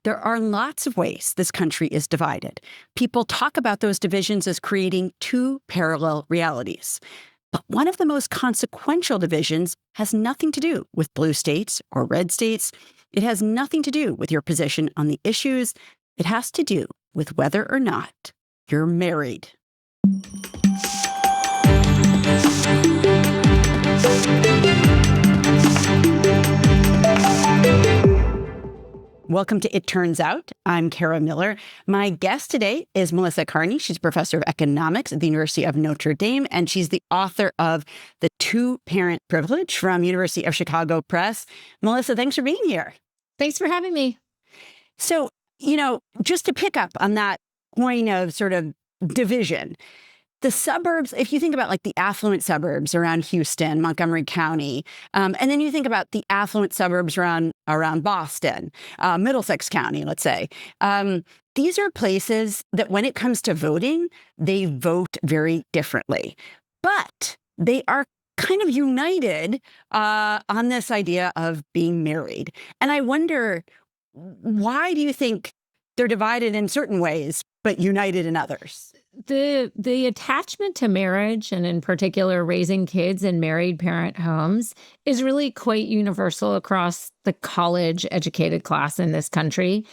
There are lots of ways this country is divided. People talk about those divisions as creating two parallel realities. But one of the most consequential divisions has nothing to do with blue states or red states. It has nothing to do with your position on the issues. It has to do with whether or not you're married. Welcome to It Turns Out. I'm Kara Miller. My guest today is Melissa Kearney. She's a professor of economics at the University of Notre Dame, and she's the author of The Two-Parent Privilege from University of Chicago Press. Melissa, thanks for being here. Thanks for having me. So, just to pick up on that point of sort of division, the suburbs, if you think about like the affluent suburbs around Houston, Montgomery County, and then you think about the affluent suburbs around Boston, Middlesex County, let's say, these are places that when it comes to voting, they vote very differently. But they are kind of united on this idea of being married. And I wonder, why do you think they're divided in certain ways, but united in others? The attachment to marriage, and in particular raising kids in married parent homes, is really quite universal across the college-educated class in this country.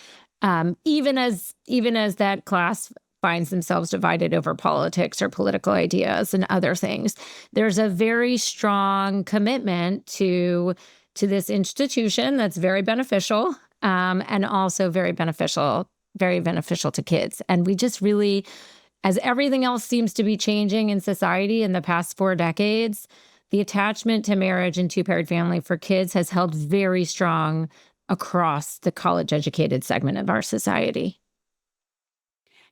Even as that class finds themselves divided over politics or political ideas and other things, there's a very strong commitment to this institution that's very beneficial, and also very beneficial to kids. And we just really, as everything else seems to be changing in society in the past 4 decades, the attachment to marriage and two-parent family for kids has held very strong across the college-educated segment of our society.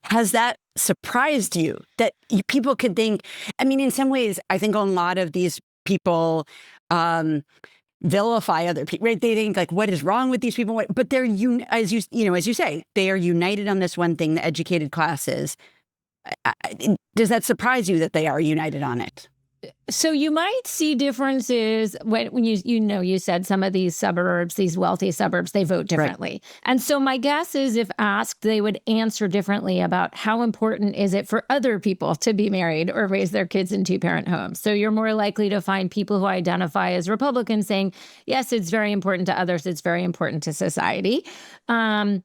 Has that surprised you that people could think, in some ways, I think a lot of these people vilify other people, right? They think like, what is wrong with these people? But they're, as you say, they are united on this one thing, the educated classes. Does that surprise you that they are united on it? So you might see differences when you said some of these suburbs, these wealthy suburbs, they vote differently. Right. And so my guess is if asked, they would answer differently about how important is it for other people to be married or raise their kids in two-parent homes. So you're more likely to find people who identify as Republicans saying, yes, it's very important to others. It's very important to society. But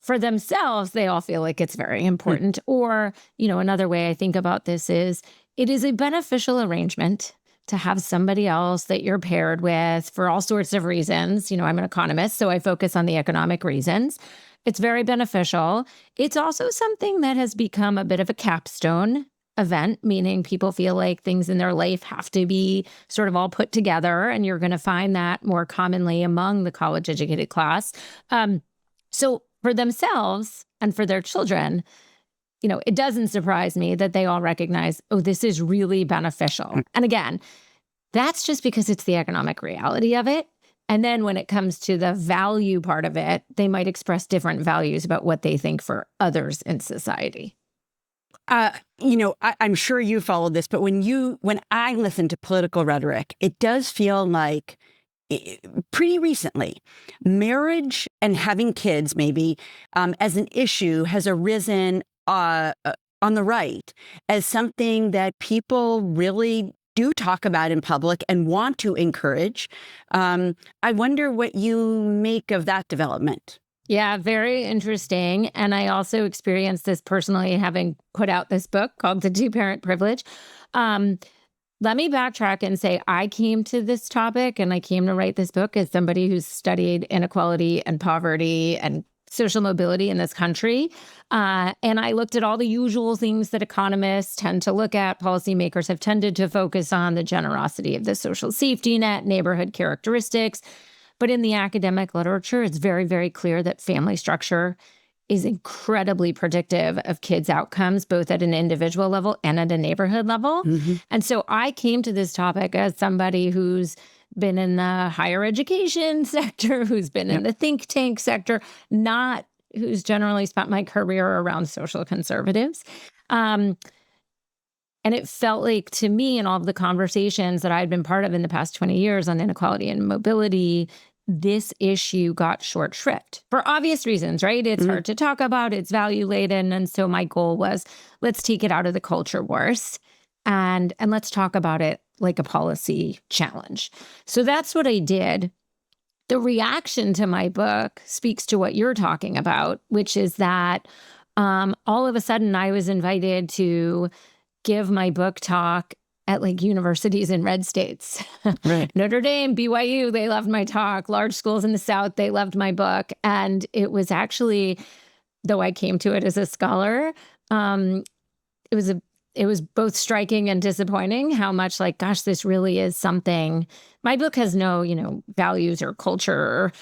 for themselves, they all feel like it's very important. Or, another way I think about this is it is a beneficial arrangement to have somebody else that you're paired with for all sorts of reasons. I'm an economist, so I focus on the economic reasons. It's very beneficial. It's also something that has become a bit of a capstone event, meaning people feel like things in their life have to be sort of all put together. And you're going to find that more commonly among the college-educated class. So for themselves and for their children, it doesn't surprise me that they all recognize, oh, this is really beneficial. And again, that's just because it's the economic reality of it. And then when it comes to the value part of it, they might express different values about what they think for others in society. I'm sure you followed this, but when I listen to political rhetoric, it does feel like pretty recently, marriage and having kids maybe as an issue has arisen on the right as something that people really do talk about in public and want to encourage. I wonder what you make of that development. Yeah, very interesting. And I also experienced this personally, having put out this book called The Two-Parent Privilege. Let me backtrack and say I came to this topic and I came to write this book as somebody who's studied inequality and poverty and social mobility in this country. And I looked at all the usual things that economists tend to look at. Policymakers have tended to focus on the generosity of the social safety net, neighborhood characteristics. But in the academic literature, it's very, very clear that family structure is incredibly predictive of kids' outcomes, both at an individual level and at a neighborhood level. Mm-hmm. And so I came to this topic as somebody who's been in the higher education sector, who's been in the think tank sector, not who's generally spent my career around social conservatives. And it felt like, to me, in all of the conversations that I'd been part of in the past 20 years on inequality and mobility, this issue got short shrift for obvious reasons, right? It's hard to talk about, it's value laden. And so my goal was, let's take it out of the culture wars and let's talk about it like a policy challenge. So that's what I did. The reaction to my book speaks to what you're talking about, which is that all of a sudden I was invited to give my book talk at like universities in red states. Right. Notre Dame, BYU, they loved my talk. Large schools in the South, they loved my book. And it was actually, though I came to it as a scholar, it was both striking and disappointing how much like, gosh, this really is something. My book has no, values or culture or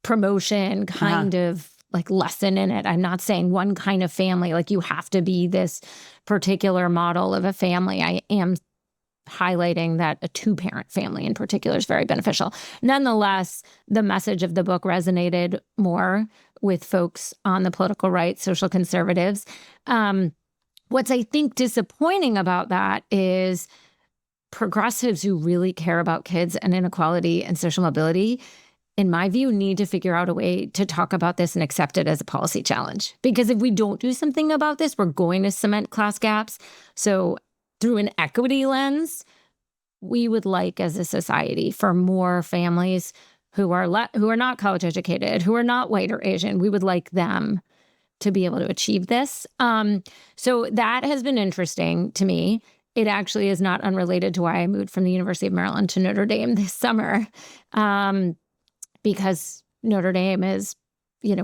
promotion kind of like lesson in it. I'm not saying one kind of family, like you have to be this particular model of a family. I am highlighting that a two-parent family in particular is very beneficial. Nonetheless, the message of the book resonated more with folks on the political right, social conservatives. What's I think disappointing about that is progressives who really care about kids and inequality and social mobility, in my view, need to figure out a way to talk about this and accept it as a policy challenge. Because if we don't do something about this, we're going to cement class gaps. So through an equity lens, we would like as a society for more families who are not college educated, who are not white or Asian, we would like them to be able to achieve this. So that has been interesting to me. It actually is not unrelated to why I moved from the University of Maryland to Notre Dame this summer, because Notre Dame is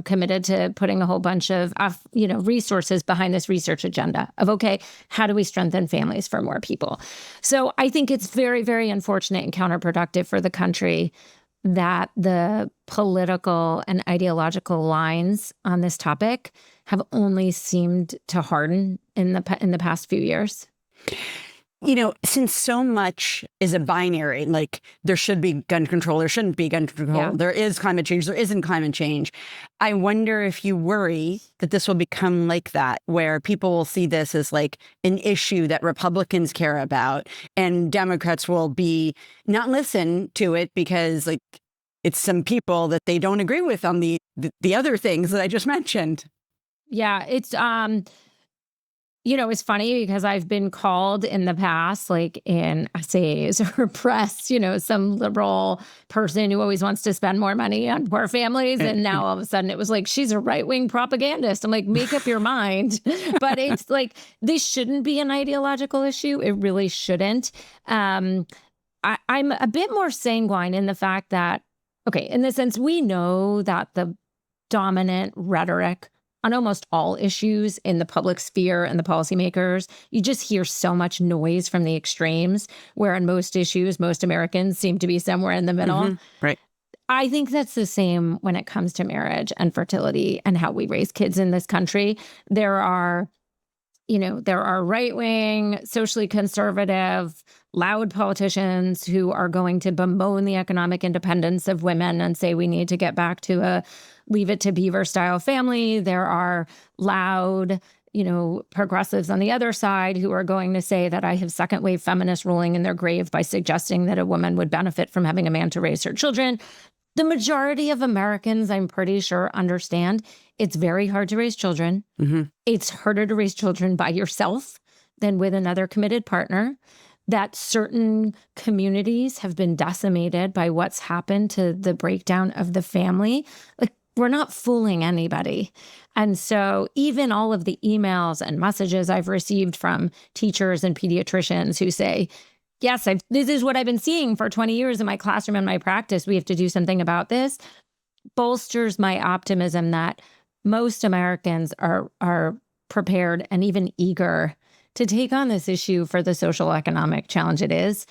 committed to putting a whole bunch of, resources behind this research agenda of, okay, how do we strengthen families for more people? So I think it's very, very unfortunate and counterproductive for the country that the political and ideological lines on this topic have only seemed to harden in the past few years. Since so much is a binary, like there should be gun control, there shouldn't be gun control, there is climate change, there isn't climate change. I wonder if you worry that this will become like that, where people will see this as like an issue that Republicans care about and Democrats will be not listen to it because like it's some people that they don't agree with on the other things that I just mentioned. Yeah, it's it's funny because I've been called in the past, like in essays or press, some liberal person who always wants to spend more money on poor families. And now all of a sudden it was like, she's a right-wing propagandist. I'm like, make up your mind. But it's like, this shouldn't be an ideological issue. It really shouldn't. I'm a bit more sanguine in the fact that, okay, in the sense, we know that the dominant rhetoric on almost all issues in the public sphere and the policymakers, you just hear so much noise from the extremes, where on most issues, most Americans seem to be somewhere in the middle. Mm-hmm. Right. I think that's the same when it comes to marriage and fertility and how we raise kids in this country. There are right-wing, socially conservative, loud politicians who are going to bemoan the economic independence of women and say we need to get back to a Leave It to Beaver style family. There are loud, progressives on the other side who are going to say that I have second wave feminists rolling in their grave by suggesting that a woman would benefit from having a man to raise her children. The majority of Americans, I'm pretty sure, understand it's very hard to raise children. Mm-hmm. It's harder to raise children by yourself than with another committed partner. That certain communities have been decimated by what's happened to the breakdown of the family. Like, we're not fooling anybody. And so even all of the emails and messages I've received from teachers and pediatricians who say, yes, this is what I've been seeing for 20 years in my classroom and my practice, we have to do something about this, bolsters my optimism that most Americans are prepared and even eager to take on this issue for the social economic challenge it is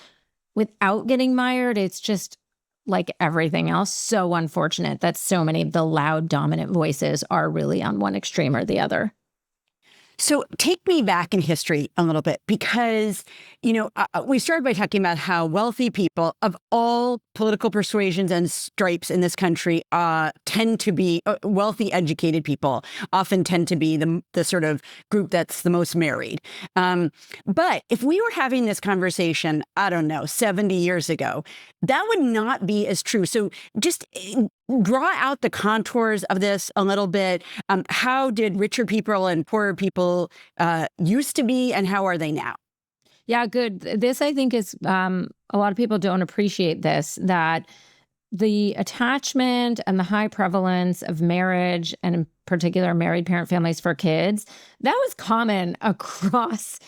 without getting mired. It's just like everything else, so unfortunate that so many of the loud, dominant voices are really on one extreme or the other. So take me back in history a little bit, because, we started by talking about how wealthy people of all political persuasions and stripes in this country tend to be wealthy, educated people often tend to be the sort of group that's the most married. But if we were having this conversation, I don't know, 70 years ago, that would not be as true. So just draw out the contours of this a little bit. How did richer people and poorer people used to be, and how are they now? Yeah, good. This, I think, is a lot of people don't appreciate this, that the attachment and the high prevalence of marriage, and in particular married parent families for kids, that was common across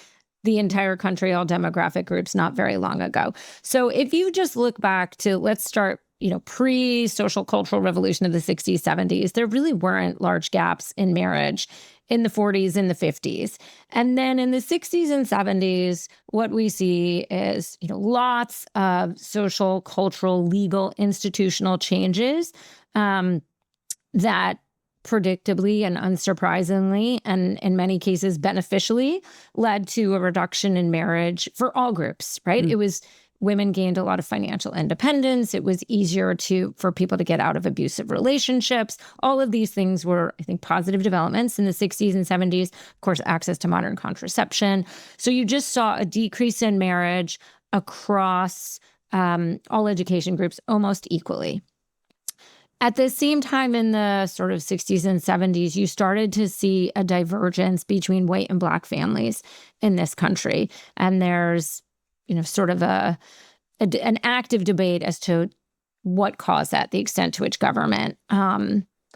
the entire country, all demographic groups, not very long ago. So if you just look back to, let's start, pre-social cultural revolution of the 60s, 70s, there really weren't large gaps in marriage in the 40s and the 50s. And then in the 60s and 70s, what we see is, lots of social, cultural, legal, institutional changes that predictably and unsurprisingly, and in many cases beneficially, led to a reduction in marriage for all groups, right? It was women gained a lot of financial independence. It was easier for people to get out of abusive relationships. All of these things were, I think, positive developments in the 60s and 70s. Of course, access to modern contraception. So you just saw a decrease in marriage across all education groups almost equally. At the same time, in the sort of 60s and 70s, you started to see a divergence between white and Black families in this country. And there's sort of an active debate as to what caused that, the extent to which government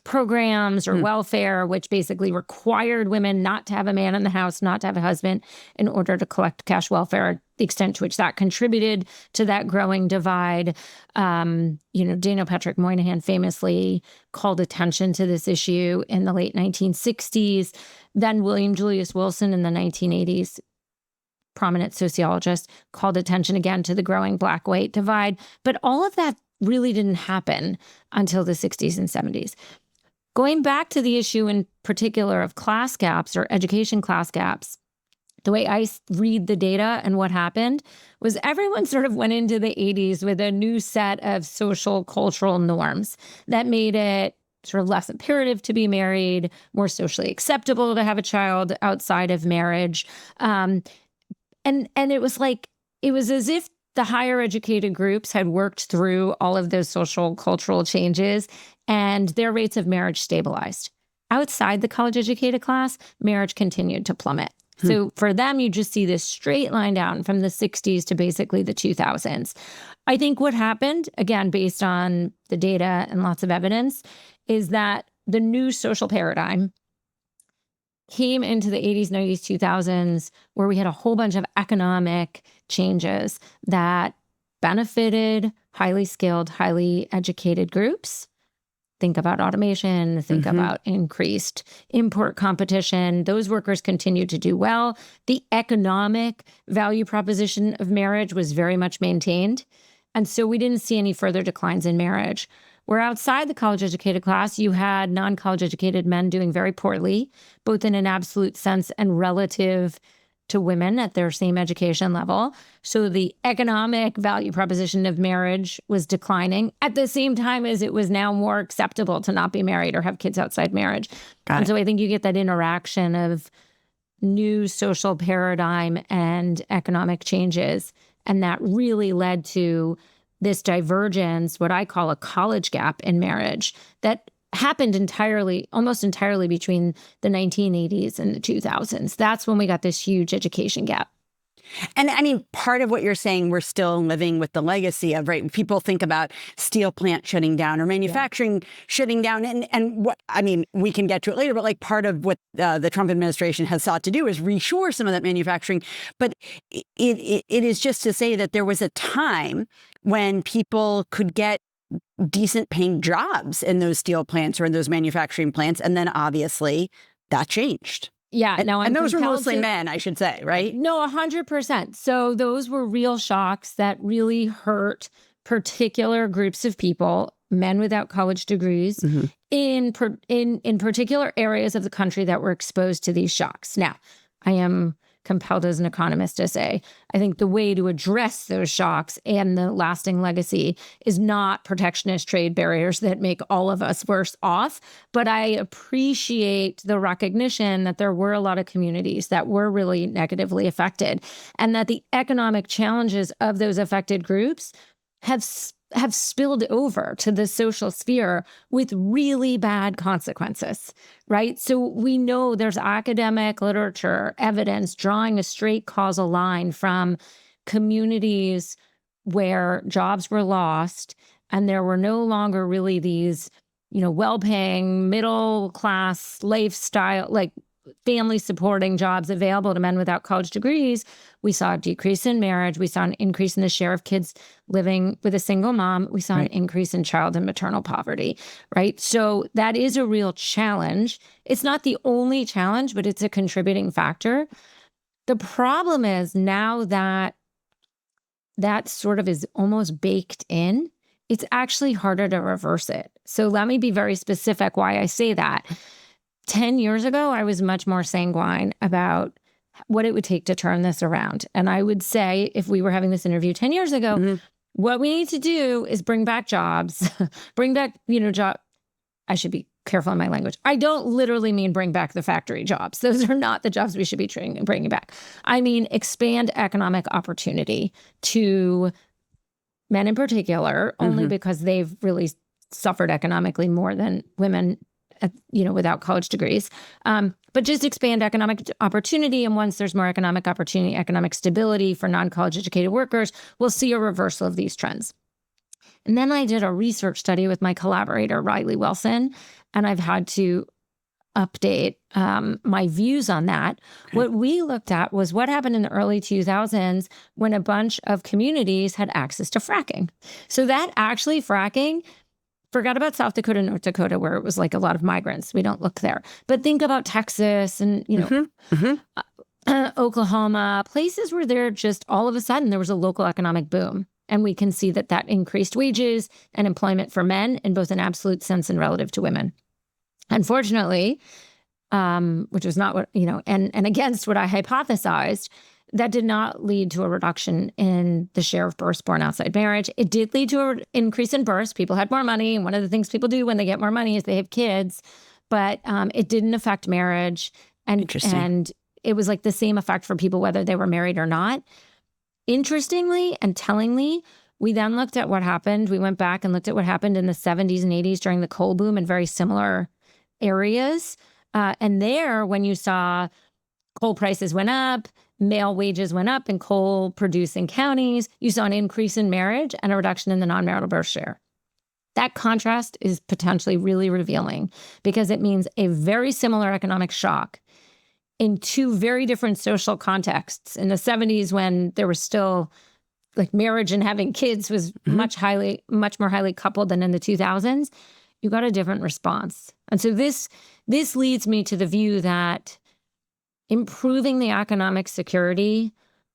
programs or welfare, which basically required women not to have a man in the house, not to have a husband in order to collect cash welfare, the extent to which that contributed to that growing divide. Daniel Patrick Moynihan famously called attention to this issue in the late 1960s. Then William Julius Wilson in the 1980s, prominent sociologist, called attention again to the growing Black-white divide. But all of that really didn't happen until the 60s and 70s. Going back to the issue in particular of class gaps or education class gaps, the way I read the data and what happened was everyone sort of went into the 80s with a new set of social cultural norms that made it sort of less imperative to be married, more socially acceptable to have a child outside of marriage. And it was as if the higher educated groups had worked through all of those social cultural changes and their rates of marriage stabilized. Outside the college educated class, marriage continued to plummet. So for them, you just see this straight line down from the 60s to basically the 2000s. I think what happened, again, based on the data and lots of evidence, is that the new social paradigm came into the 80s, 90s, 2000s, where we had a whole bunch of economic changes that benefited highly skilled, highly educated groups. Think about automation, think about increased import competition. Those workers continued to do well. The economic value proposition of marriage was very much maintained. And so we didn't see any further declines in marriage. Where outside the college-educated class, you had non-college-educated men doing very poorly, both in an absolute sense and relative to women at their same education level. So the economic value proposition of marriage was declining at the same time as it was now more acceptable to not be married or have kids outside marriage. So I think you get that interaction of new social paradigm and economic changes. And that really led to this divergence, what I call a college gap in marriage, that happened almost entirely between the 1980s and the 2000s. That's when we got this huge education gap. And I mean, part of what you're saying, we're still living with the legacy of, right? People think about steel plant shutting down or manufacturing shutting down. And what, I mean, we can get to it later, but like part of what the Trump administration has sought to do is reshore some of that manufacturing. But it is just to say that there was a time when people could get decent paying jobs in those steel plants or in those manufacturing plants. And then obviously that changed. Yeah. And those were mostly men, I should say, right? No, 100%. So those were real shocks that really hurt particular groups of people. men without college degrees in particular areas of the country that were exposed to these shocks. Now, I am compelled as an economist to say, I think the way to address those shocks and the lasting legacy is not protectionist trade barriers that make all of us worse off. But I appreciate the recognition that there were a lot of communities that were really negatively affected, and that the economic challenges of those affected groups have spilled over to the social sphere with really bad consequences, right? So we know there's academic literature, evidence drawing a straight causal line from communities where jobs were lost and there were no longer really these, well-paying, middle-class lifestyle, like family-supporting jobs available to men without college degrees. We saw a decrease in marriage. We saw an increase in the share of kids living with a single mom. We saw an increase in child and maternal poverty, right? So that is a real challenge. It's not the only challenge, but it's a contributing factor. The problem is now that that sort of is almost baked in, it's actually harder to reverse it. So let me be very specific why I say that. 10 years ago, I was much more sanguine about what it would take to turn this around. And I would say, if we were having this interview 10 years ago, what we need to do is bring back jobs, bring back, job. I should be careful in my language. I don't literally mean bring back the factory jobs. Those are not the jobs we should be bringing back. I mean, expand economic opportunity to men in particular, only because they've really suffered economically more than women without college degrees, but just expand economic opportunity. And once there's more economic opportunity, economic stability for non-college educated workers, we'll see a reversal of these trends. And then I did a research study with my collaborator, Riley Wilson, and I've had to update my views on that. Okay. What we looked at was what happened in the early 2000s when a bunch of communities had access to fracking. So that actually fracking, forgot about South Dakota, North Dakota, where it was like a lot of migrants. We don't look there. But think about Texas and, Oklahoma, places where there just all of a sudden there was a local economic boom. And we can see that increased wages and employment for men in both an absolute sense and relative to women. Unfortunately, which was not what, and against what I hypothesized, that did not lead to a reduction in the share of births born outside marriage. It did lead to an increase in births. People had more money. And one of the things people do when they get more money is they have kids. But it didn't affect marriage. And it was like the same effect for people whether they were married or not. Interestingly and tellingly, we then looked at what happened. We went back and looked at what happened in the 70s and 80s during the coal boom in very similar areas. And there, when you saw coal prices went up, male wages went up in coal-producing counties, you saw an increase in marriage and a reduction in the non-marital birth share. That contrast is potentially really revealing because it means a very similar economic shock in two very different social contexts. In the 70s, when there was still like marriage and having kids was much more highly coupled than in the 2000s, you got a different response. And so this leads me to the view that improving the economic security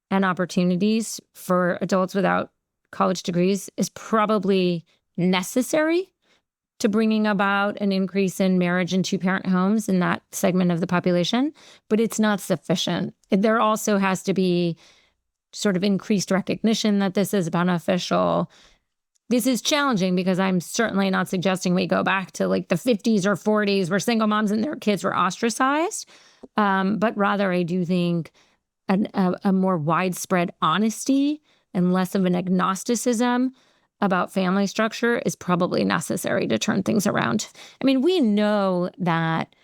and opportunities for adults without college degrees is probably necessary to bringing about an increase in marriage in two-parent homes in that segment of the population, but it's not sufficient. There also has to be sort of increased recognition that this is beneficial. This is challenging because I'm certainly not suggesting we go back to like the 50s or 40s where single moms and their kids were ostracized, but rather I do think a more widespread honesty and less of an agnosticism about family structure is probably necessary to turn things around. I mean, we know that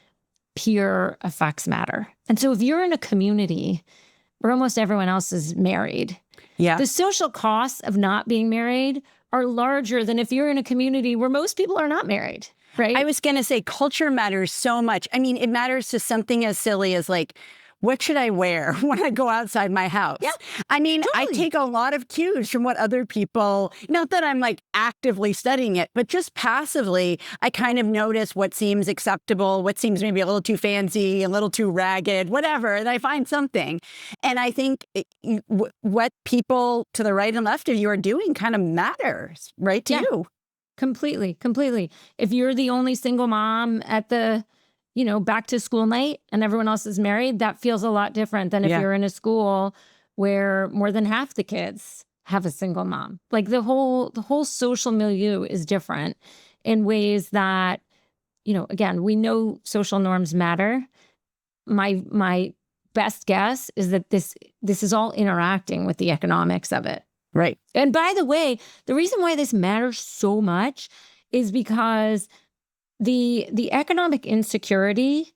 peer effects matter. And so if you're in a community where almost everyone else is married, the social costs of not being married are larger than if you're in a community where most people are not married, right? I was going to say culture matters so much. I mean, it matters to something as silly as like, what should I wear when I go outside my house? Yeah, I mean, totally. I take a lot of cues from what other people, not that I'm like actively studying it, but just passively, I kind of notice what seems acceptable, what seems maybe a little too fancy, a little too ragged, whatever, and I find something. And I think what people to the right and left of you are doing kind of matters, right, to you. Completely. If you're the only single mom at the, back to school night and everyone else is married, that feels a lot different than if you're in a school where more than half the kids have a single mom. Like the whole social milieu is different in ways that, again, we know social norms matter. My best guess is that this is all interacting with the economics of it. Right. And by the way, the reason why this matters so much is because the economic insecurity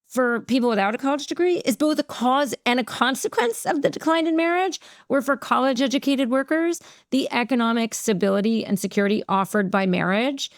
for people without a college degree is both a cause and a consequence of the decline in marriage, where for college-educated workers, the economic stability and security offered by marriage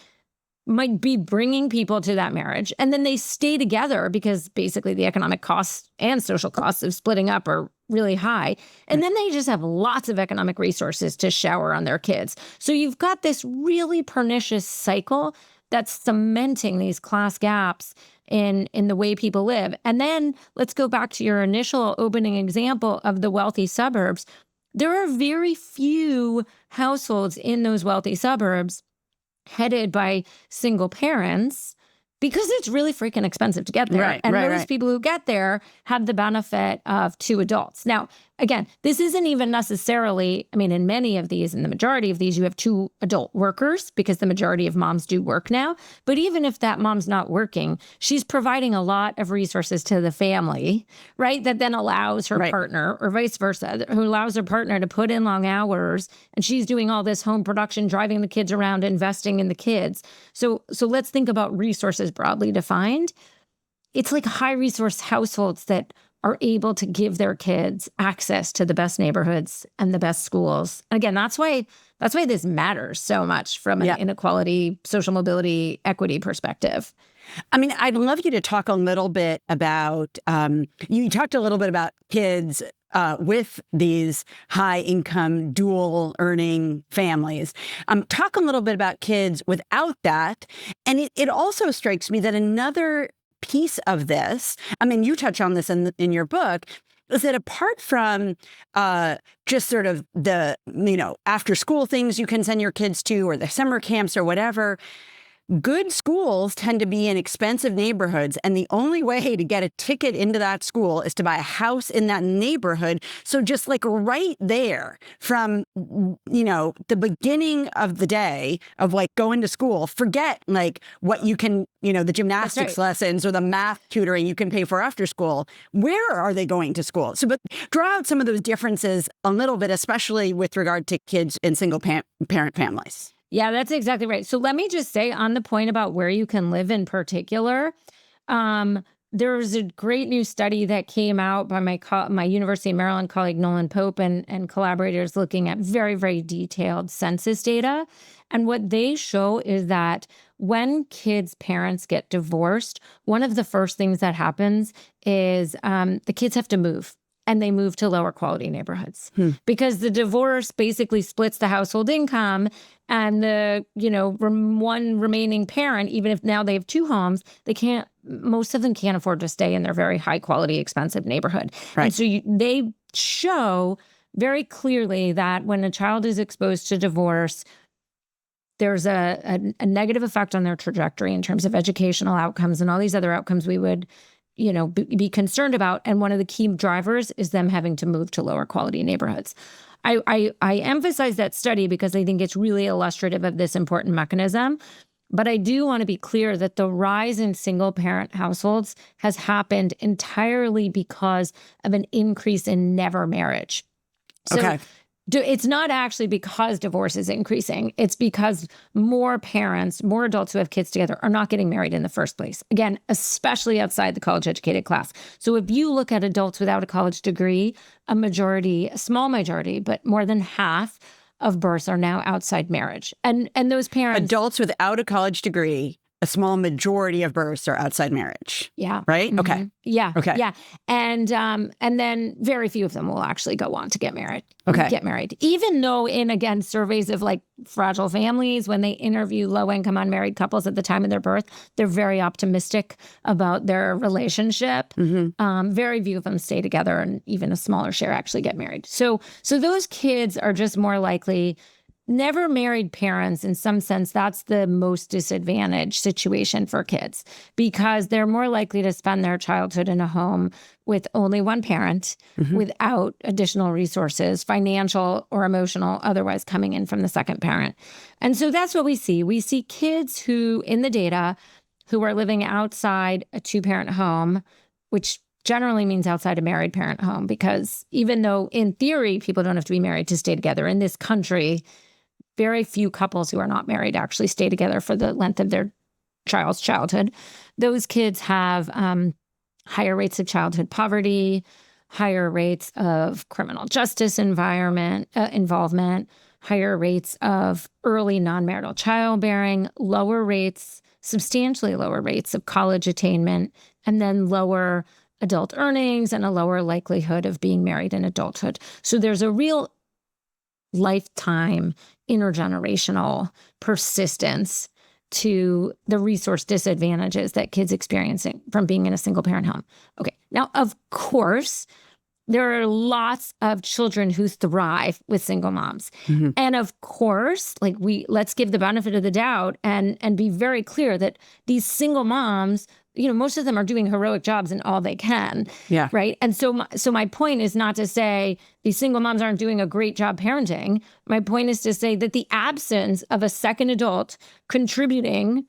might be bringing people to that marriage. And then they stay together because basically the economic costs and social costs of splitting up are really high. And then they just have lots of economic resources to shower on their kids. So you've got this really pernicious cycle that's cementing these class gaps in the way people live. And then let's go back to your initial opening example of the wealthy suburbs. There are very few households in those wealthy suburbs headed by single parents because it's really freaking expensive to get there. Those people who get there have the benefit of two adults. Now, again, this isn't even necessarily, in many of these, in the majority of these, you have two adult workers because the majority of moms do work now. But even if that mom's not working, she's providing a lot of resources to the family, right? That then allows her partner, or vice versa, who allows her partner to put in long hours. And she's doing all this home production, driving the kids around, investing in the kids. So let's think about resources broadly defined. It's like high resource households that are able to give their kids access to the best neighborhoods and the best schools. And again, that's why this matters so much from an inequality, social mobility, equity perspective. I'd love you to talk a little bit about, you talked a little bit about kids with these high income, dual earning families. Talk a little bit about kids without that. And it also strikes me that another piece of this, you touch on this in your book, is that apart from just sort of the, after school things you can send your kids to, or the summer camps or whatever, good schools tend to be in expensive neighborhoods, and the only way to get a ticket into that school is to buy a house in that neighborhood. So just like right there from, the beginning of the day of like going to school, forget like what you can, the gymnastics lessons or the math tutoring you can pay for after school. Where are they going to school? So, but draw out some of those differences a little bit, especially with regard to kids in single parent families. Yeah, that's exactly right. So let me just say on the point about where you can live in particular, there's a great new study that came out by my University of Maryland colleague, Nolan Pope, and collaborators looking at very, very detailed census data. And what they show is that when kids' parents get divorced, one of the first things that happens is the kids have to move. And they move to lower quality neighborhoods because the divorce basically splits the household income, and the, one remaining parent, even if now they have two homes, most of them can't afford to stay in their very high quality, expensive neighborhood. Right. And so they show very clearly that when a child is exposed to divorce, there's a negative effect on their trajectory in terms of educational outcomes and all these other outcomes we would be concerned about. And one of the key drivers is them having to move to lower quality neighborhoods. I emphasize that study because I think it's really illustrative of this important mechanism. But I do want to be clear that the rise in single parent households has happened entirely because of an increase in never marriage. So it's not actually because divorce is increasing. It's because more parents, more adults who have kids together are not getting married in the first place. Again, especially outside the college-educated class. So if you look at adults without a college degree, a small majority, but more than half of births are now outside marriage. And those parents... Adults without a college degree, a small majority of births are outside marriage. Yeah. Right? Mm-hmm. Okay. Yeah. Okay. Yeah. And then very few of them will actually go on to get married. Get married. Even though in, again, surveys of like fragile families, when they interview low-income unmarried couples at the time of their birth, they're very optimistic about their relationship. Mm-hmm. Very few of them stay together, and even a smaller share actually get married. So those kids are just more likely never married parents, in some sense, that's the most disadvantaged situation for kids because they're more likely to spend their childhood in a home with only one parent without additional resources, financial or emotional, otherwise coming in from the second parent. And so that's what we see. We see kids who, in the data, who are living outside a two-parent home, which generally means outside a married parent home, because even though in theory people don't have to be married to stay together, in this country, very few couples who are not married actually stay together for the length of their child's childhood. Those kids have higher rates of childhood poverty, higher rates of criminal justice involvement, higher rates of early non-marital childbearing, substantially lower rates of college attainment, and then lower adult earnings and a lower likelihood of being married in adulthood. So there's a real lifetime intergenerational persistence to the resource disadvantages that kids experiencing from being in a single parent home. Okay. Now, of course, there are lots of children who thrive with single moms. And of course, let's give the benefit of the doubt and be very clear that these single moms, most of them are doing heroic jobs in all they can. Yeah. Right. And so my point is not to say these single moms aren't doing a great job parenting. My point is to say that the absence of a second adult contributing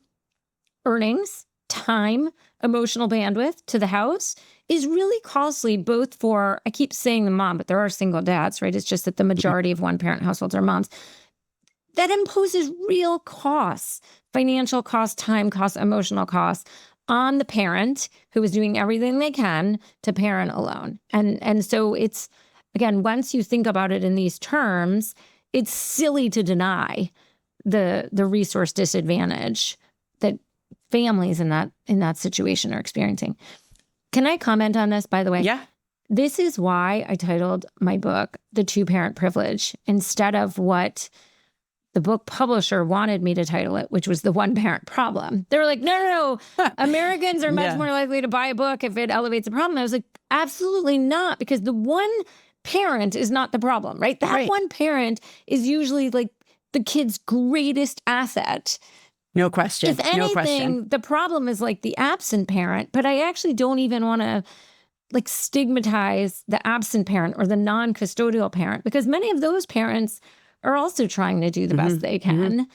earnings, time, emotional bandwidth to the house is really costly, both for, I keep saying the mom, but there are single dads, right? It's just that the majority of one-parent households are moms. That imposes real costs, financial costs, time costs, emotional costs on the parent who is doing everything they can to parent alone. And so it's, again, once you think about it in these terms, it's silly to deny the resource disadvantage that families in that situation are experiencing. Can I comment on this, by the way? Yeah. This is why I titled my book, The Two-Parent Privilege, instead of what the book publisher wanted me to title it, which was The One-Parent Problem. They were like, no, Americans are much more likely to buy a book if it elevates a problem. I was like, absolutely not, because the one parent is not the problem, right? That one parent is usually like the kid's greatest asset. No question. If anything, the problem is like the absent parent, but I actually don't even want to stigmatize the absent parent or the non-custodial parent, because many of those parents are also trying to do the best they can.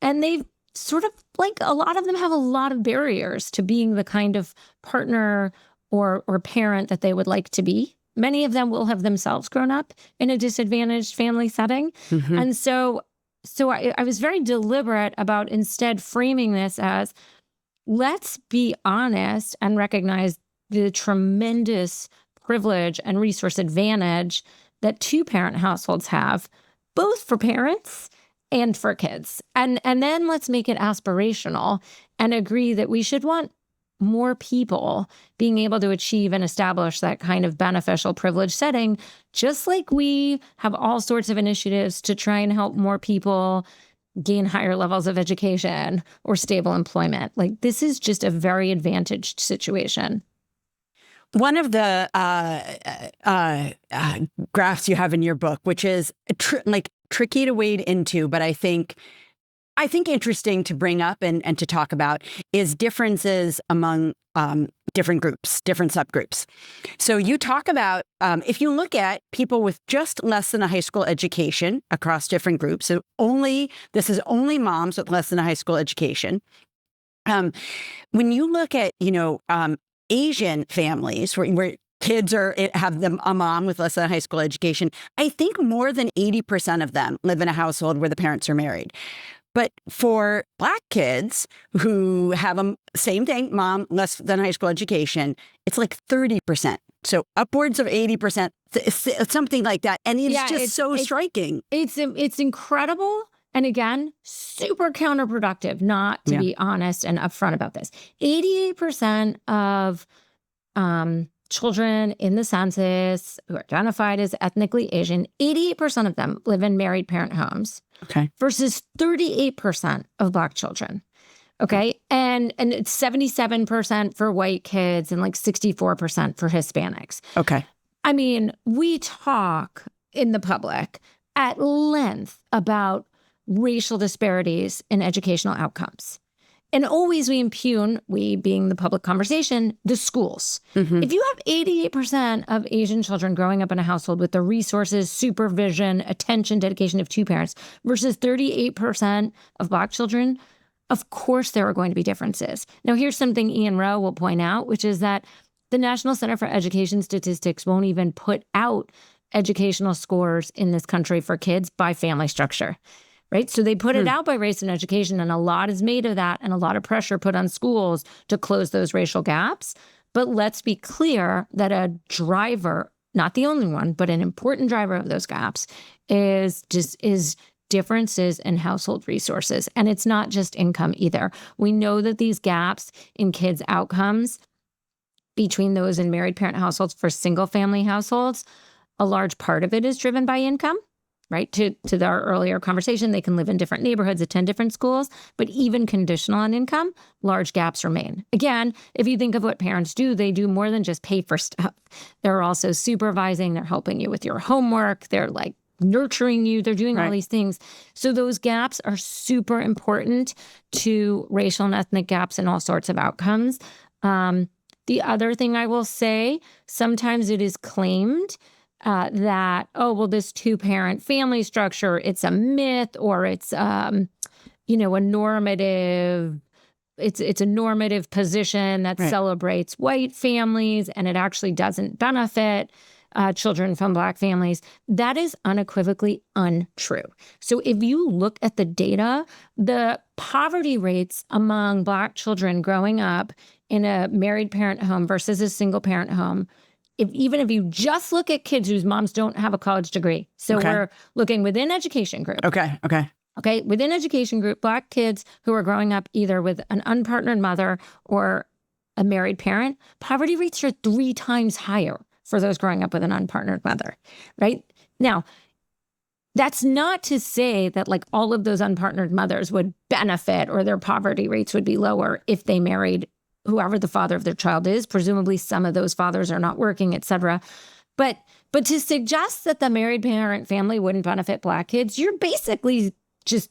And they've sort of a lot of them have a lot of barriers to being the kind of partner or parent that they would like to be. Many of them will have themselves grown up in a disadvantaged family setting. And so I was very deliberate about instead framing this as, let's be honest and recognize the tremendous privilege and resource advantage that two-parent households have, both for parents and for kids. And then let's make it aspirational and agree that we should want more people being able to achieve and establish that kind of beneficial privilege setting, just like we have all sorts of initiatives to try and help more people gain higher levels of education or stable employment. This is just a very advantaged situation. One of the graphs you have in your book, which is tricky to wade into, but I think interesting to bring up and to talk about, is differences among different groups, different subgroups. So you talk about, if you look at people with just less than a high school education across different groups, so this is only moms with less than a high school education. When you look at, Asian families where kids have a mom with less than a high school education, I think more than 80% of them live in a household where the parents are married. But for Black kids who have same thing, mom, less than high school education, it's like 30%. So upwards of 80%, something like that. And it's just so striking. It's incredible. And again, super counterproductive not to be honest and upfront about this. 88% of children in the census who are identified as ethnically Asian, 88% of them live in married parent homes. Okay. Versus 38% of Black children. Okay. And it's 77% for white kids and 64% for Hispanics. Okay. I mean, we talk in the public at length about racial disparities in educational outcomes. And always we impugn, we being the public conversation, the schools. If you have 88% of Asian children growing up in a household with the resources, supervision, attention, dedication of two parents versus 38% of Black children, of course there are going to be differences. Now, here's something Ian Rowe will point out, which is that the National Center for Education Statistics won't even put out educational scores in this country for kids by family structure. Right? So they put it out by race and education, and a lot is made of that and a lot of pressure put on schools to close those racial gaps. But let's be clear that a driver, not the only one, but an important driver of those gaps is differences in household resources. And it's not just income either. We know that these gaps in kids' outcomes between those in married parent households for single family households, a large part of it is driven by income. Right? To our earlier conversation, they can live in different neighborhoods, attend different schools, but even conditional on income, large gaps remain. Again, if you think of what parents do, they do more than just pay for stuff. They're also supervising, they're helping you with your homework, they're like nurturing you, they're doing all these things. So those gaps are super important to racial and ethnic gaps in all sorts of outcomes. The other thing I will say, sometimes it is claimed that, oh, well, this two-parent family structure, it's a myth, or it's, a normative, it's a normative position that celebrates white families, and it actually doesn't benefit children from Black families. That is unequivocally untrue. So if you look at the data, the poverty rates among Black children growing up in a married parent home versus a single parent home, even if you just look at kids whose moms don't have a college degree. So we're looking within education group. Okay. Within education group, Black kids who are growing up either with an unpartnered mother or a married parent, poverty rates are 3 times higher for those growing up with an unpartnered mother, right? Now, that's not to say that like all of those unpartnered mothers would benefit or their poverty rates would be lower if they married whoever the father of their child is. Presumably some of those fathers are not working, et cetera. But to suggest that the married parent family wouldn't benefit Black kids, you're basically just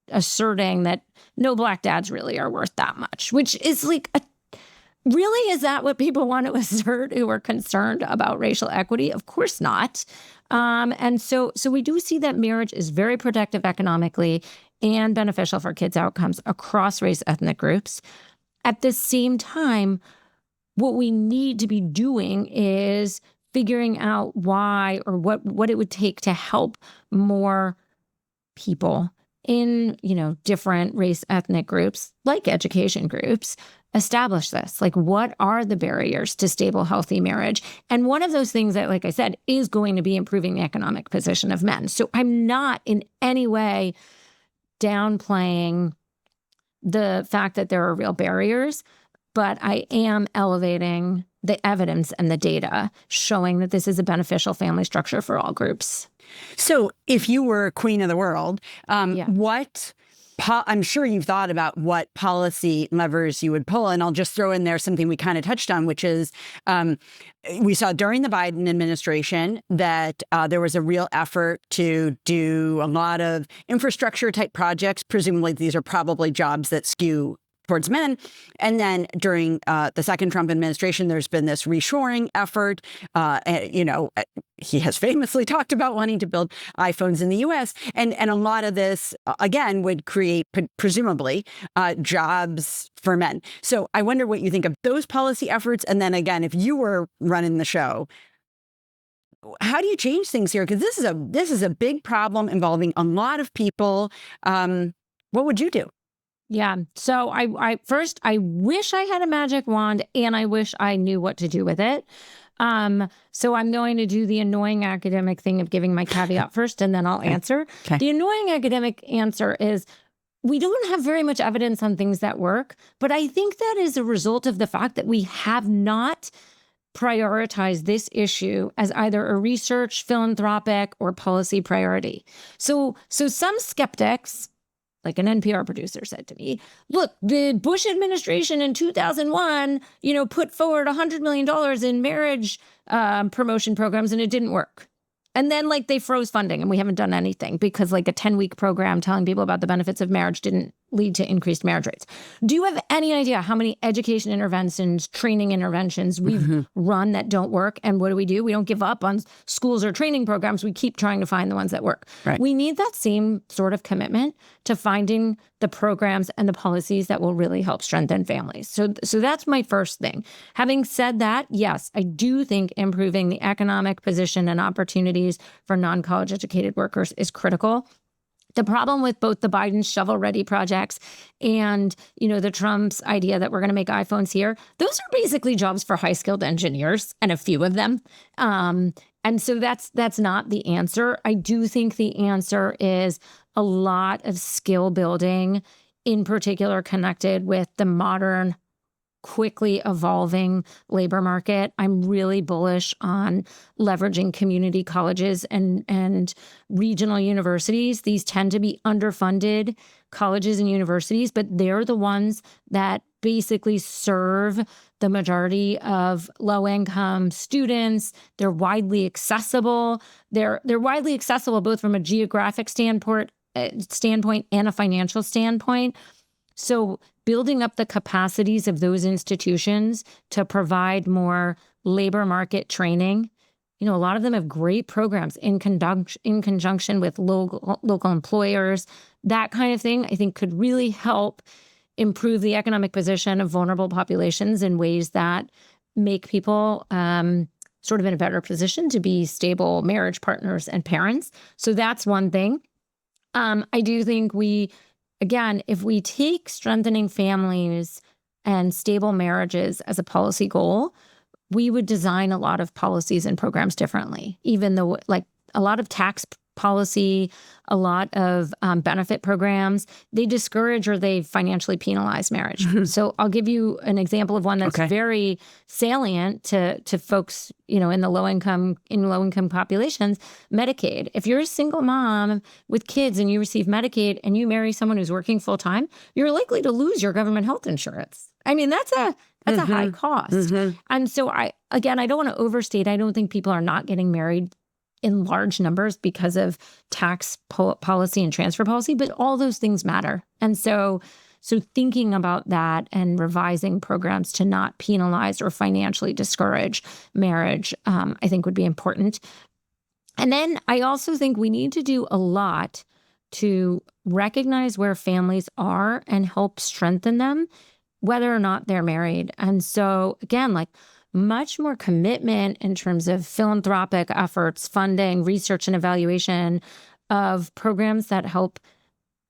asserting that no Black dads really are worth that much, which is like, really, is that what people want to assert who are concerned about racial equity? Of course not. And so we do see that marriage is very productive economically and beneficial for kids' outcomes across race ethnic groups. At the same time, what we need to be doing is figuring out why or what it would take to help more people in, different race ethnic groups, like education groups, establish this. Like, what are the barriers to stable, healthy marriage? And one of those things that, like I said, is going to be improving the economic position of men. So I'm not in any way downplaying the fact that there are real barriers, but I am elevating the evidence and the data showing that this is a beneficial family structure for all groups. So if you were queen of the world, I'm sure you've thought about what policy levers you would pull. And I'll just throw in there something we kind of touched on, which is we saw during the Biden administration that there was a real effort to do a lot of infrastructure type projects. Presumably, these are probably jobs that skew towards men. And then during the second Trump administration, there's been this reshoring effort. He has famously talked about wanting to build iPhones in the U.S. And a lot of this, again, would create, presumably, jobs for men. So I wonder what you think of those policy efforts. And then again, if you were running the show, how do you change things here? Because this is a big problem involving a lot of people. What would you do? Yeah. So I first, I wish I had a magic wand and I wish I knew what to do with it. So I'm going to do the annoying academic thing of giving my caveat first, and then I'll answer. Okay. The annoying academic answer is we don't have very much evidence on things that work, but I think that is a result of the fact that we have not prioritized this issue as either a research, philanthropic, or policy priority. So some skeptics, like an NPR producer said to me, look, the Bush administration in 2001, put forward $100 million in marriage promotion programs and it didn't work. And then like they froze funding and we haven't done anything because like a 10-week program telling people about the benefits of marriage didn't lead to increased marriage rates. Do you have any idea how many education interventions, training interventions we've run that don't work? And what do? We don't give up on schools or training programs. We keep trying to find the ones that work. Right. We need that same sort of commitment to finding the programs and the policies that will really help strengthen families. So that's my first thing. Having said that, yes, I do think improving the economic position and opportunities for non-college educated workers is critical. The problem with both the Biden shovel-ready projects and, the Trump's idea that we're going to make iPhones here, those are basically jobs for high-skilled engineers, and a few of them. And so that's not the answer. I do think the answer is a lot of skill building, in particular connected with the modern, quickly evolving labor market. I'm really bullish on leveraging community colleges and regional universities. These tend to be underfunded colleges and universities, but they're the ones that basically serve the majority of low-income students. They're widely accessible. They're widely accessible both from a geographic standpoint and a financial standpoint. So building up the capacities of those institutions to provide more labor market training. A lot of them have great programs in conjunction with local employers. That kind of thing, I think, could really help improve the economic position of vulnerable populations in ways that make people sort of in a better position to be stable marriage partners and parents. So that's one thing. I do think again, if we take strengthening families and stable marriages as a policy goal, we would design a lot of policies and programs differently, even though like a lot of tax policy, a lot of benefit programs, they discourage or they financially penalize marriage. So I'll give you an example of one that's very salient to folks, in the low income populations, Medicaid. If you're a single mom with kids and you receive Medicaid and you marry someone who's working full time, you're likely to lose your government health insurance. I mean, that's a high cost. And so I don't want to overstate. I don't think people are not getting married in large numbers because of tax policy and transfer policy, but all those things matter. And so thinking about that and revising programs to not penalize or financially discourage marriage, I think would be important. And then I also think we need to do a lot to recognize where families are and help strengthen them, whether or not they're married. And so again, like much more commitment in terms of philanthropic efforts, funding, research, and evaluation of programs that help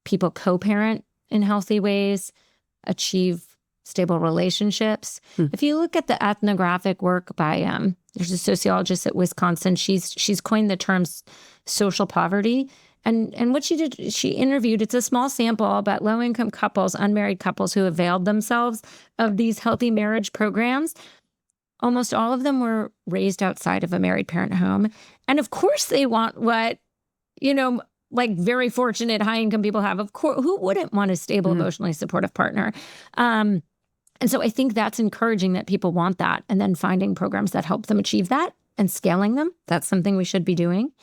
people co-parent in healthy ways, achieve stable relationships. If you look at the ethnographic work by there's a sociologist at Wisconsin, she's coined the terms social poverty. And what she did, she interviewed, it's a small sample, but low-income couples, unmarried couples who availed themselves of these healthy marriage programs. Almost all of them were raised outside of a married parent home. And of course they want what, like very fortunate high-income people have. Of course, who wouldn't want a stable, emotionally supportive partner? And so I think that's encouraging that people want that, and then finding programs that help them achieve that and scaling them. That's something we should be doing.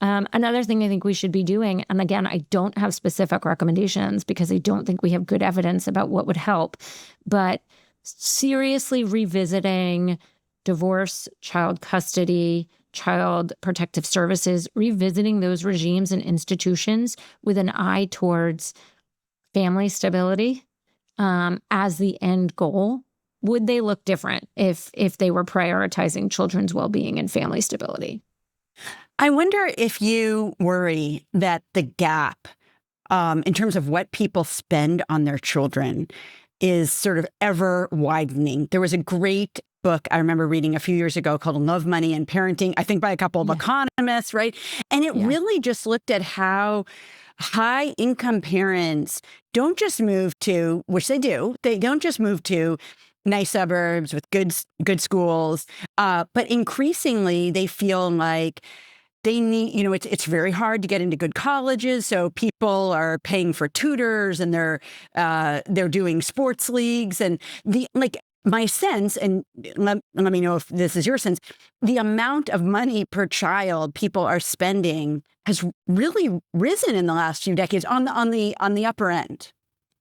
Another thing I think we should be doing, and again, I don't have specific recommendations because I don't think we have good evidence about what would help, but seriously revisiting divorce, child custody, child protective services, revisiting those regimes and institutions with an eye towards family stability as the end goal. Would they look different if they were prioritizing children's well-being and family stability? I wonder if you worry that the gap in terms of what people spend on their children is sort of ever widening. There was a great book I remember reading a few years ago called Love, Money, and Parenting, I think by a couple of economists, right? And it really just looked at how high-income parents don't just move to, which they do, they don't just move to nice suburbs with good schools, but increasingly they feel like they need, it's very hard to get into good colleges. So people are paying for tutors and they're doing sports leagues and my sense, and let me know if this is your sense, the amount of money per child people are spending has really risen in the last few decades on the upper end.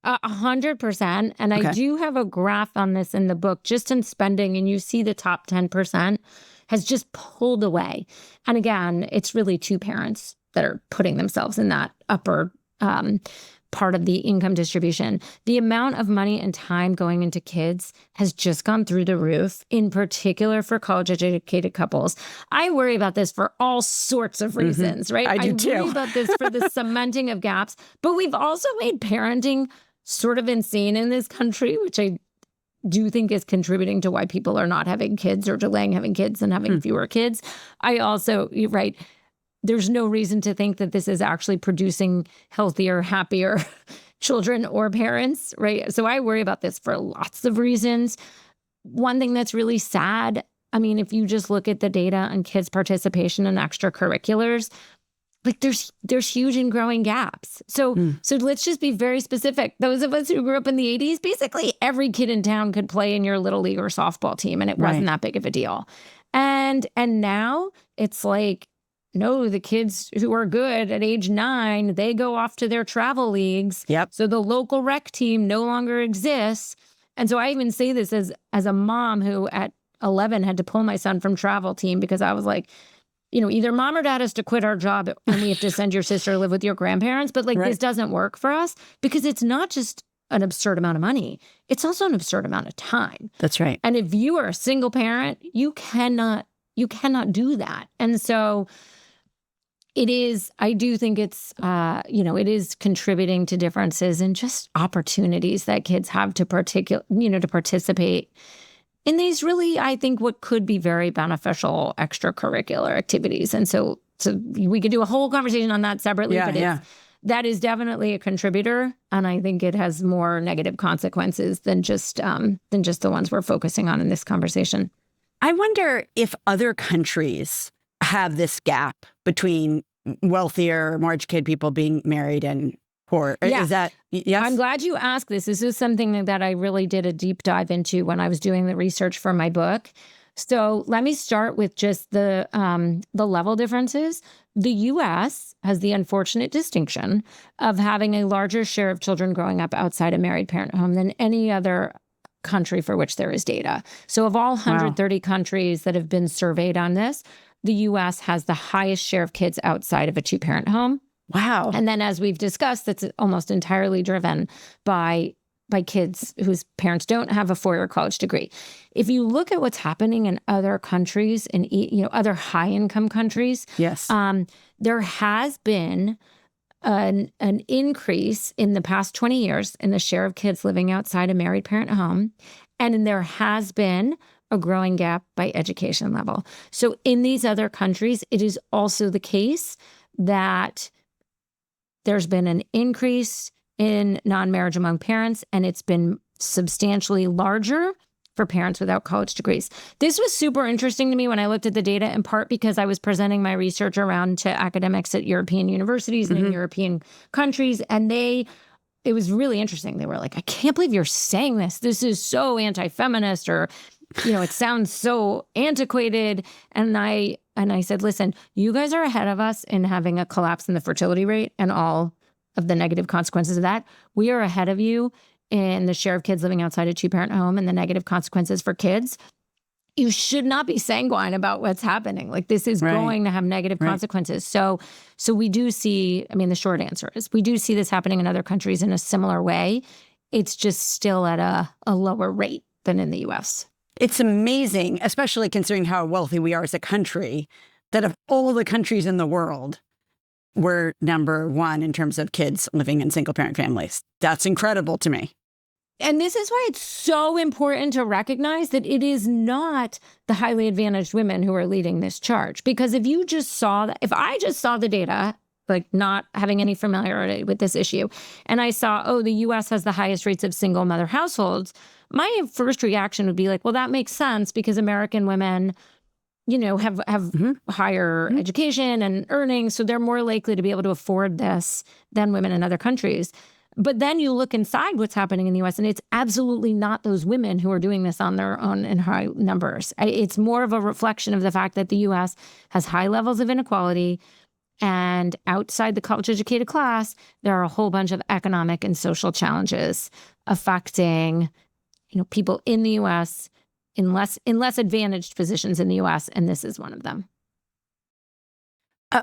100%. And Okay. I do have a graph on this in the book, just in spending, and you see the top 10% has just pulled away. And again, it's really two parents that are putting themselves in that upper part of the income distribution. The amount of money and time going into kids has just gone through the roof, in particular for college-educated couples. I worry about this for all sorts of reasons, right? I do too. worry about this for the cementing of gaps, but we've also made parenting sort of insane in this country, which I do think is contributing to why people are not having kids or delaying having kids and having fewer kids. I also, you're right, there's no reason to think that this is actually producing healthier, happier children or parents, right? So I worry about this for lots of reasons. One thing that's really sad, I mean, if you just look at the data on kids' participation in extracurriculars, like there's huge and growing gaps. So let's just be very specific. Those of us who grew up in the 80s, basically every kid in town could play in your little league or softball team, and it wasn't that big of a deal. And now it's like, no, the kids who are good at age 9, they go off to their travel leagues. Yep. So the local rec team no longer exists. And so I even say this as a mom who at 11 had to pull my son from travel team because I was like, either mom or dad has to quit our job and we have to send your sister to live with your grandparents. But this doesn't work for us because it's not just an absurd amount of money. It's also an absurd amount of time. That's right. And if you are a single parent, you cannot do that. And so I do think it's, it is contributing to differences in just opportunities that kids have to participate in these really, I think, what could be very beneficial extracurricular activities. And so we could do a whole conversation on that separately, that is definitely a contributor. And I think it has more negative consequences than just the ones we're focusing on in this conversation. I wonder if other countries have this gap between wealthier, more educated people being married and poor. Yeah. Is that, yes? I'm glad you asked this. This is something that I really did a deep dive into when I was doing the research for my book. So let me start with just the level differences. The U.S. has the unfortunate distinction of having a larger share of children growing up outside a married parent home than any other country for which there is data. So of all 130 countries that have been surveyed on this, the U.S. has the highest share of kids outside of a two-parent home. Wow. And then as we've discussed, that's almost entirely driven by kids whose parents don't have a four-year college degree. If you look at what's happening in other countries, in other high-income countries, yes, there has been an increase in the past 20 years in the share of kids living outside a married parent home. And there has been a growing gap by education level. So in these other countries, it is also the case that there's been an increase in non-marriage among parents, and it's been substantially larger for parents without college degrees. This was super interesting to me when I looked at the data, in part because I was presenting my research around to academics at European universities and in European countries, and it was really interesting. They were like, I can't believe you're saying this. This is so anti-feminist, or, it sounds so antiquated. And I said, listen, you guys are ahead of us in having a collapse in the fertility rate and all of the negative consequences of that. We are ahead of you in the share of kids living outside a two-parent home and the negative consequences for kids. You should not be sanguine about what's happening. Like, this is going to have negative consequences. So we do see, the short answer is we do see this happening in other countries in a similar way. It's just still at a lower rate than in the U.S. It's amazing, especially considering how wealthy we are as a country, that of all the countries in the world, we're number one in terms of kids living in single-parent families. That's incredible to me. And this is why it's so important to recognize that it is not the highly advantaged women who are leading this charge. Because if I just saw the data, like not having any familiarity with this issue, and I saw, the U.S. has the highest rates of single mother households, my first reaction would be like, well, that makes sense because American women, have higher education and earnings, so they're more likely to be able to afford this than women in other countries. But then you look inside what's happening in the US, and it's absolutely not those women who are doing this on their own in high numbers. It's more of a reflection of the fact that the US has high levels of inequality. And outside the college-educated class, there are a whole bunch of economic and social challenges affecting, people in the US in less advantaged positions in the US, and this is one of them.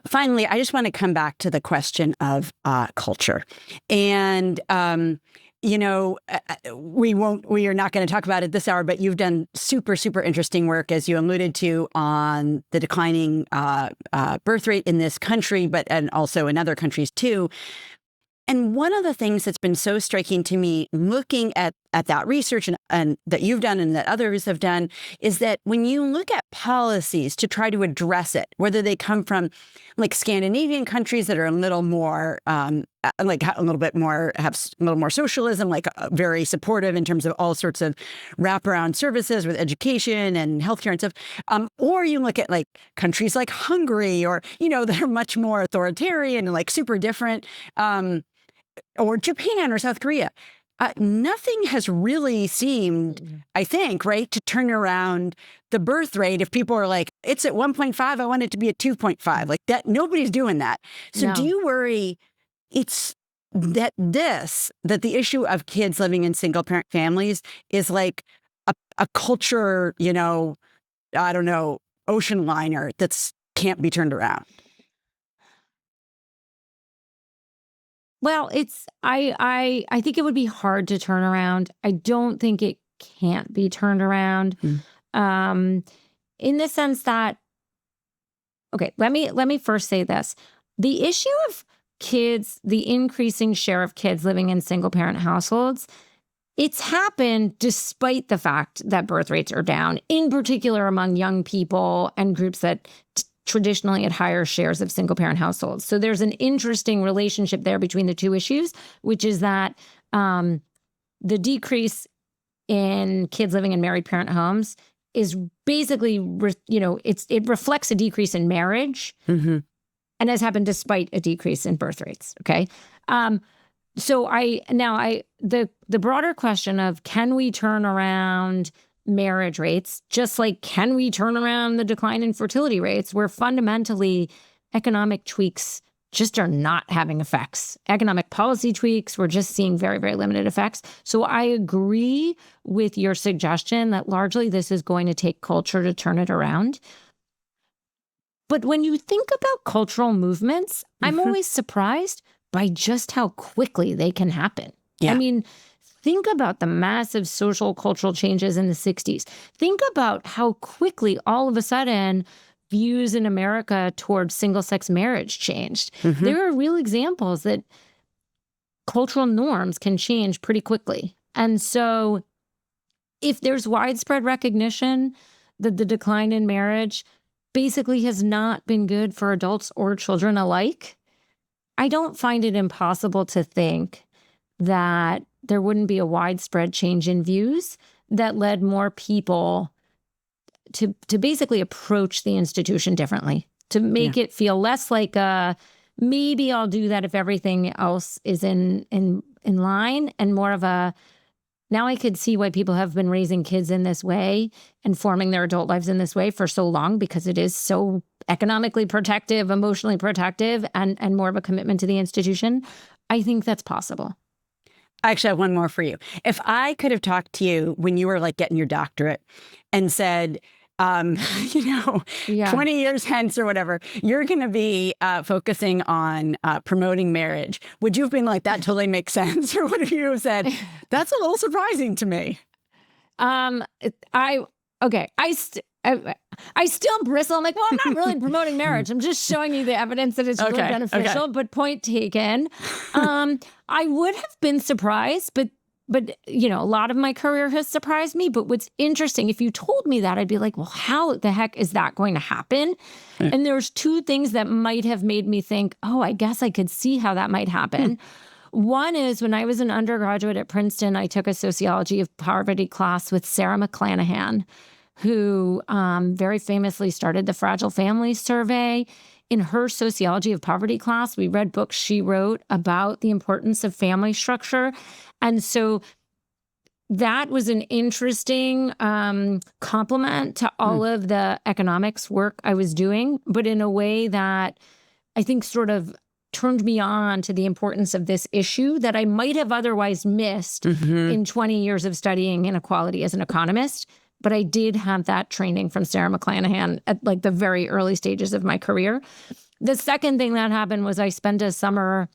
Finally, I just want to come back to the question of culture. And, we are not going to talk about it this hour, but you've done super, super interesting work, as you alluded to, on the declining birth rate in this country, and also in other countries too. And one of the things that's been so striking to me looking at that research and that you've done and that others have done is that when you look at policies to try to address it, whether they come from like Scandinavian countries that are a little more, have a little more socialism, very supportive in terms of all sorts of wraparound services with education and healthcare and stuff, or you look at countries like Hungary or, that are much more authoritarian and super different, or Japan or South Korea. Nothing has really seemed, I think, right, to turn around the birth rate. If people are like, it's at 1.5, I want it to be at 2.5, like that, nobody's doing that. So No. do you worry it's that the issue of kids living in single parent families is like a culture, I don't know, ocean liner that's can't be turned around? Well, I think it would be hard to turn around. I don't think it can't be turned around. In the sense that, okay, let me first say this. The issue of kids, the increasing share of kids living in single parent households, it's happened despite the fact that birth rates are down, in particular among young people and groups that traditionally had higher shares of single-parent households. So there's an interesting relationship there between the two issues, which is that the decrease in kids living in married parent homes is basically, it reflects a decrease in marriage, and has happened despite a decrease in birth rates. Okay, so the broader question of can we turn around marriage rates, just like can we turn around the decline in fertility rates, where fundamentally economic tweaks just are not having effects. Economic policy tweaks, we're just seeing very, very limited effects. So I agree with your suggestion that largely this is going to take culture to turn it around. But when you think about cultural movements, I'm always surprised by just how quickly they can happen. Yeah. I mean, think about the massive social cultural changes in the 60s. Think about how quickly all of a sudden views in America towards single-sex marriage changed. There are real examples that cultural norms can change pretty quickly. And so if there's widespread recognition that the decline in marriage basically has not been good for adults or children alike, I don't find it impossible to think that there wouldn't be a widespread change in views that led more people to basically approach the institution differently, to make it feel less like maybe I'll do that if everything else is in line, and more of a, now I could see why people have been raising kids in this way and forming their adult lives in this way for so long, because it is so economically protective, emotionally protective, and more of a commitment to the institution. I think that's possible. I actually have one more for you. If I could have talked to you when you were getting your doctorate and said, 20 years hence or whatever, you're going to be focusing on promoting marriage, would you have been like, that totally makes sense? Or would you have said, that's a little surprising to me? I still bristle. I'm like, well, I'm not really promoting marriage. I'm just showing you the evidence that it's really beneficial. Okay. But point taken. I would have been surprised, but a lot of my career has surprised me. But what's interesting, if you told me that, I'd be like, well, how the heck is that going to happen? Yeah. And there's two things that might have made me think, oh, I guess I could see how that might happen. One is when I was an undergraduate at Princeton, I took a sociology of poverty class with Sarah McClanahan, who very famously started the Fragile Families Survey in her sociology of poverty class, we read books she wrote about the importance of family structure. And so that was an interesting complement to all of the economics work I was doing, but in a way that I think sort of turned me on to the importance of this issue that I might have otherwise missed in 20 years of studying inequality as an economist. But I did have that training from Sarah McClanahan at like the very early stages of my career. The second thing that happened was I spent a summer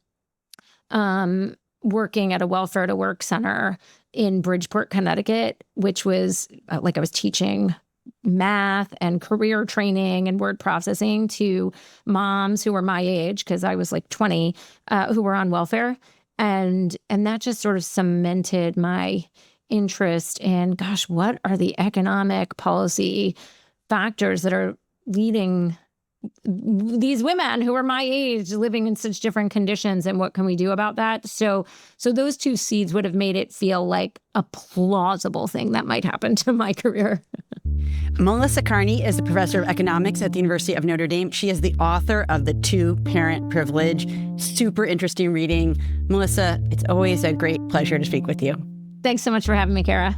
working at a welfare to work center in Bridgeport, Connecticut, which was like I was teaching math and career training and word processing to moms who were my age, because I was like 20, who were on welfare. And that just sort of cemented my interest in, gosh, what are the economic policy factors that are leading these women who are my age living in such different conditions, and what can we do about that? So those two seeds would have made it feel like a plausible thing that might happen to my career. Melissa Kearney is a professor of economics at the University of Notre Dame. She is the author of The Two-Parent Privilege. Super interesting reading. Melissa, it's always a great pleasure to speak with you. Thanks so much for having me, Kara.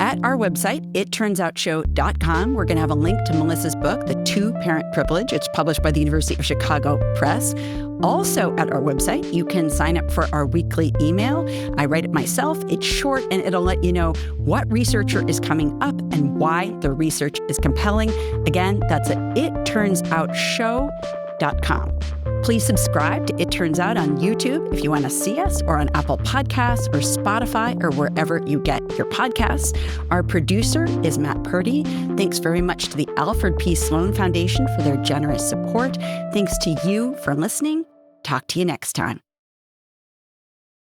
At our website, itturnsoutshow.com, we're going to have a link to Melissa's book, The Two-Parent Privilege. It's published by the University of Chicago Press. Also at our website, you can sign up for our weekly email. I write it myself. It's short, and it'll let you know what researcher is coming up and why the research is compelling. Again, that's at itturnsoutshow.com. Please subscribe to It Turns Out on YouTube if you want to see us, or on Apple Podcasts or Spotify or wherever you get your podcasts. Our producer is Matt Purdy. Thanks very much to the Alfred P. Sloan Foundation for their generous support. Thanks to you for listening. Talk to you next time.